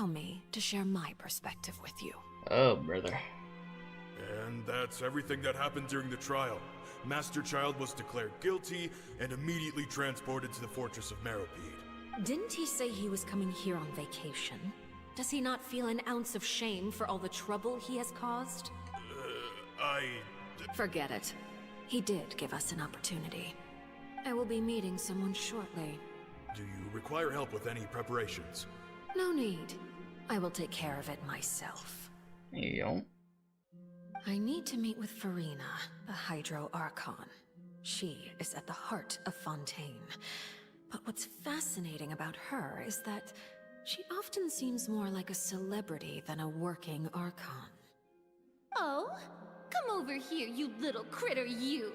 allow me to share my perspective with you. Oh, brother. And that's everything that happened during the trial. Master Child was declared guilty and immediately transported to the Fortress of Meropide. Didn't he say he was coming here on vacation? Does he not feel an ounce of shame for all the trouble he has caused? Forget it. He did give us an opportunity. I will be meeting someone shortly. Do you require help with any preparations? No need. I will take care of it myself. There you go. I need to meet with Furina, the Hydro Archon. She is at the heart of Fontaine. But what's fascinating about her is that she often seems more like a celebrity than a working Archon. Oh? Come over here, you little critter, you!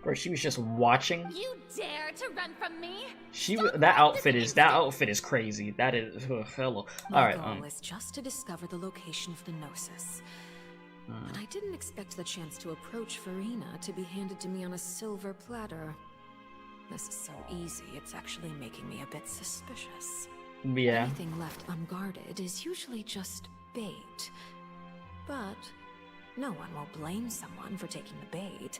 Or she was just watching. You dare to run from me? That outfit is crazy. That is hello. All right. My goal is just to discover the location of the Gnosis. But I didn't expect the chance to approach Furina to be handed to me on a silver platter. This is so easy, it's actually making me a bit suspicious. Yeah. Anything left unguarded is usually just bait. But no one will blame someone for taking the bait.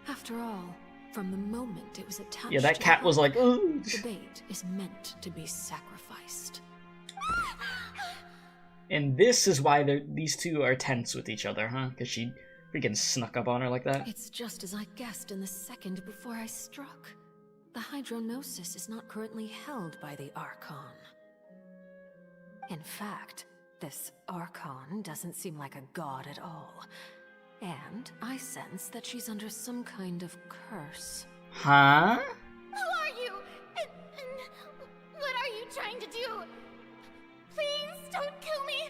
After all, from the moment it was attached Yeah, that to cat was like, ooh. The bait is meant to be sacrificed. And this is why these two are tense with each other, huh? Because she freaking snuck up on her like that. It's just as I guessed in the second before I struck. The Hydronosis is not currently held by the Archon. In fact, this Archon doesn't seem like a god at all. And I sense that she's under some kind of curse. Huh? Who are you? And what are you trying to do? Please don't kill me.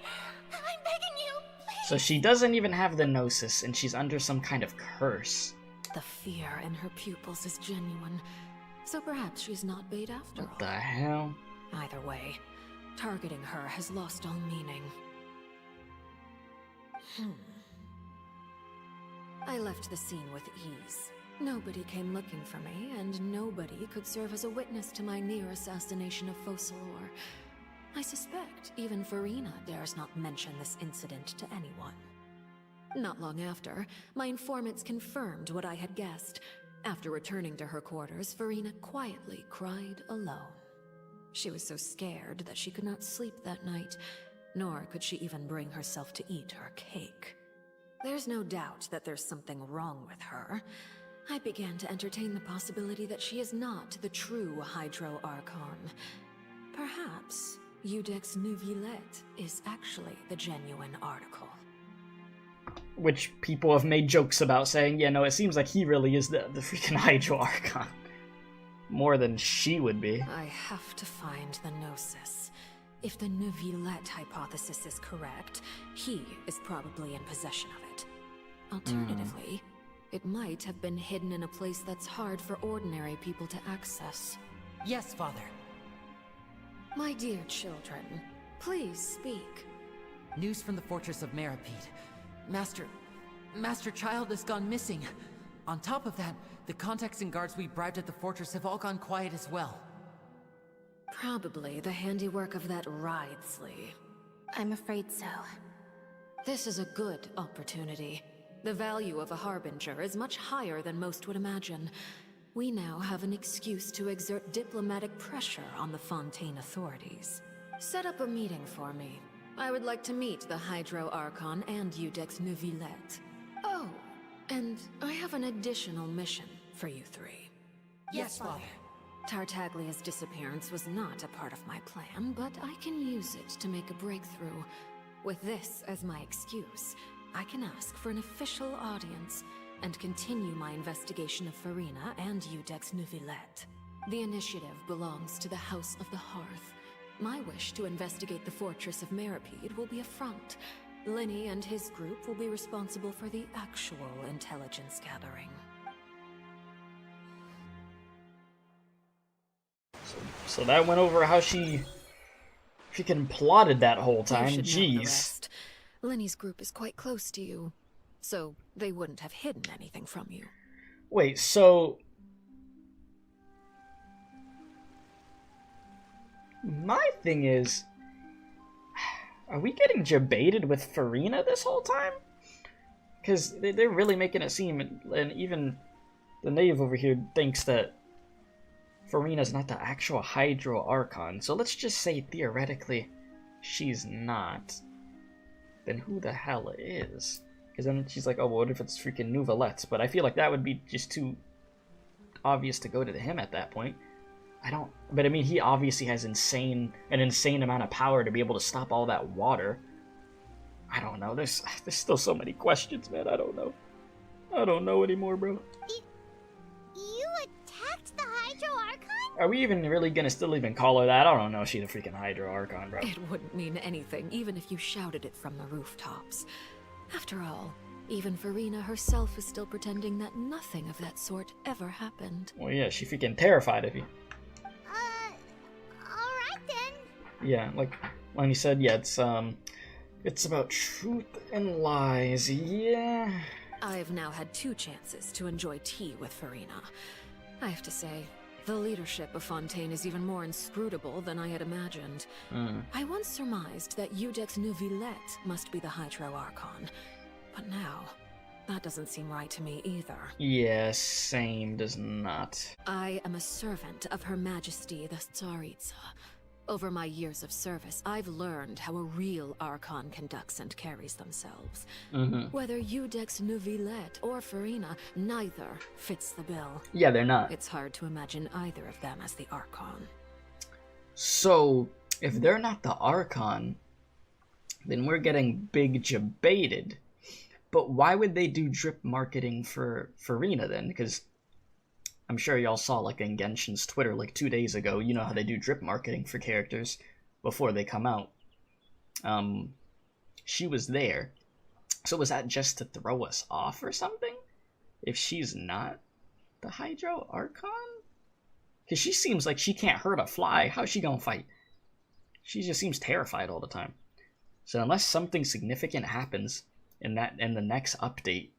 I'm begging you, please. So she doesn't even have the Gnosis, and she's under some kind of curse. The fear in her pupils is genuine. So perhaps she's not bait after all. What the hell? Either way, targeting her has lost all meaning. I left the scene with ease. Nobody came looking for me, and nobody could serve as a witness to my near assassination of Focalor. I suspect even Furina dares not mention this incident to anyone. Not long after, my informants confirmed what I had guessed. After returning to her quarters, Furina quietly cried alone. She was so scared that she could not sleep that night, nor could she even bring herself to eat her cake. There's no doubt that there's something wrong with her. I began to entertain the possibility that she is not the true Hydro Archon. Perhaps Iudex Neuvillette is actually the genuine article. Which people have made jokes about, saying, yeah, no, it seems like he really is the freaking Hydro Archon. More than she would be. I have to find the Gnosis. If the Neuvillette hypothesis is correct, he is probably in possession of it. Alternatively, it might have been hidden in a place that's hard for ordinary people to access. Yes, Father. My dear children, please speak. News from the Fortress of Meropide. Master Child has gone missing. On top of that, the contacts and guards we bribed at the fortress have all gone quiet as well. Probably the handiwork of that Wriothesley. I'm afraid so. This is a good opportunity. The value of a Harbinger is much higher than most would imagine. We now have an excuse to exert diplomatic pressure on the Fontaine authorities. Set up a meeting for me. I would like to meet the Hydro Archon and Iudex Neuvillette. Oh, and I have an additional mission for you three. Yes, Father. Tartaglia's disappearance was not a part of my plan, but I can use it to make a breakthrough. With this as my excuse, I can ask for an official audience and continue my investigation of Furina and Iudex Neuvillette. The initiative belongs to the House of the Hearth. My wish to investigate the Fortress of Meropide will be a front. Linny and his group will be responsible for the actual intelligence gathering. So that went over how she freaking plotted that whole time. You should know the Jeez. rest. Linny's group is quite close to you, so they wouldn't have hidden anything from you. Wait, so My thing is, are we getting debated with Furina this whole time? Because they're really making it seem, and even the knave over here thinks that Furina's not the actual Hydro Archon. So let's just say theoretically she's not. Then who the hell is? Because then she's like, oh, well, what if it's freaking Nouvelette? But I feel like that would be just too obvious to go to him at that point. But I mean, he obviously has an insane amount of power to be able to stop all that water. I don't know. There's still so many questions, man. I don't know. I don't know anymore, bro. You attacked the Hydro Archon? Are we even really gonna still even call her that? I don't know. She's a freaking Hydro Archon, bro. It wouldn't mean anything, even if you shouted it from the rooftops. After all, even Furina herself is still pretending that nothing of that sort ever happened. Well, yeah, she's freaking terrified of you. Alright then. Yeah, like Lenny said, yeah, it's about truth and lies, yeah. I've now had 2 chances to enjoy tea with Furina. I have to say, the leadership of Fontaine is even more inscrutable than I had imagined. I once surmised that Iudex Nouvelette must be the Hydro Archon, but now, that doesn't seem right to me either. Yeah, same does not. I am a servant of Her Majesty the Tsaritsa. Over my years of service, I've learned how a real Archon conducts and carries themselves. Whether Iudex Nouvelette or Furina, neither fits the bill. Yeah, they're not. It's hard to imagine either of them as the Archon. So, if they're not the Archon, then we're getting big debated. But why would they do drip marketing for Furina then? Because I'm sure y'all saw, like, in Genshin's Twitter, like, 2 days ago, you know how they do drip marketing for characters before they come out. She was there. So was that just to throw us off or something? If she's not the Hydro Archon? Because she seems like she can't hurt a fly. How's she gonna fight? She just seems terrified all the time. So unless something significant happens in the next update,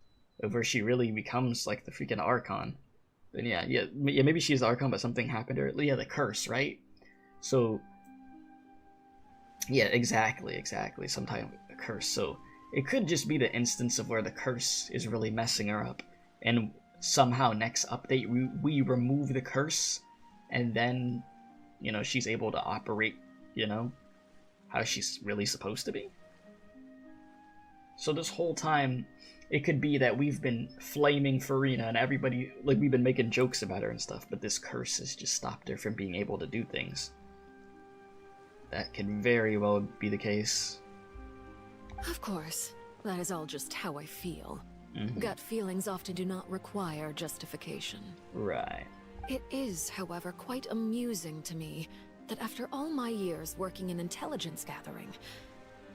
where she really becomes, like, the freaking Archon, then yeah, maybe she's the Archon, but something happened to her. Yeah, the curse, right? So, yeah, exactly. Sometime a curse. So, it could just be the instance of where the curse is really messing her up. And somehow next update, we remove the curse, and then, you know, she's able to operate, you know, how she's really supposed to be. So this whole time, it could be that we've been flaming Furina and everybody, like, we've been making jokes about her and stuff, but this curse has just stopped her from being able to do things. That could very well be the case. Of course, that is all just how I feel. Gut feelings often do not require justification. Right. It is, however, quite amusing to me that after all my years working in intelligence gathering,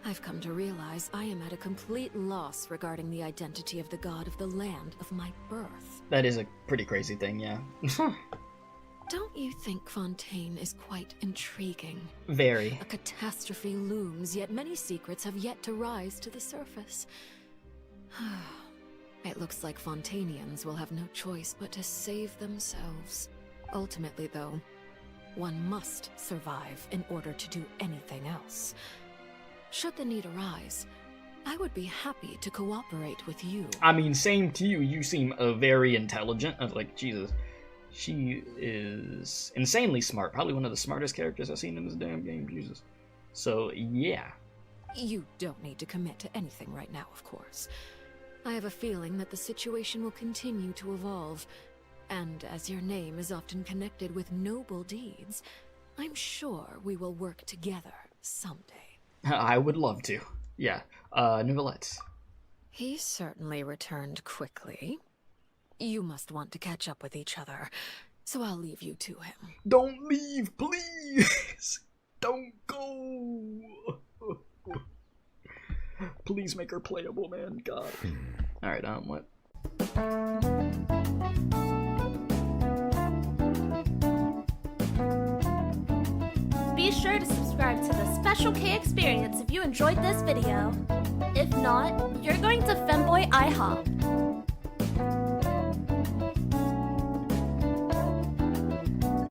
I've come to realize I am at a complete loss regarding the identity of the god of the land of my birth. That is a pretty crazy thing, yeah. Don't you think Fontaine is quite intriguing? Very. A catastrophe looms, yet many secrets have yet to rise to the surface. It looks like Fontainians will have no choice but to save themselves. Ultimately, though, one must survive in order to do anything else. Should the need arise, I would be happy to cooperate with you. I mean, same to you. You seem very intelligent. I was like, Jesus. She is insanely smart. Probably one of the smartest characters I've seen in this damn game, Jesus. So, yeah. You don't need to commit to anything right now, of course. I have a feeling that the situation will continue to evolve. And as your name is often connected with noble deeds, I'm sure we will work together someday. I would love to. Yeah. Nouvelette. He certainly returned quickly. You must want to catch up with each other, so I'll leave you to him. Don't leave, please! Don't go! Please make her playable, man. God. Alright, what? Be sure to subscribe to the Special K experience if you enjoyed this video. If not, you're going to Femboy IHOP.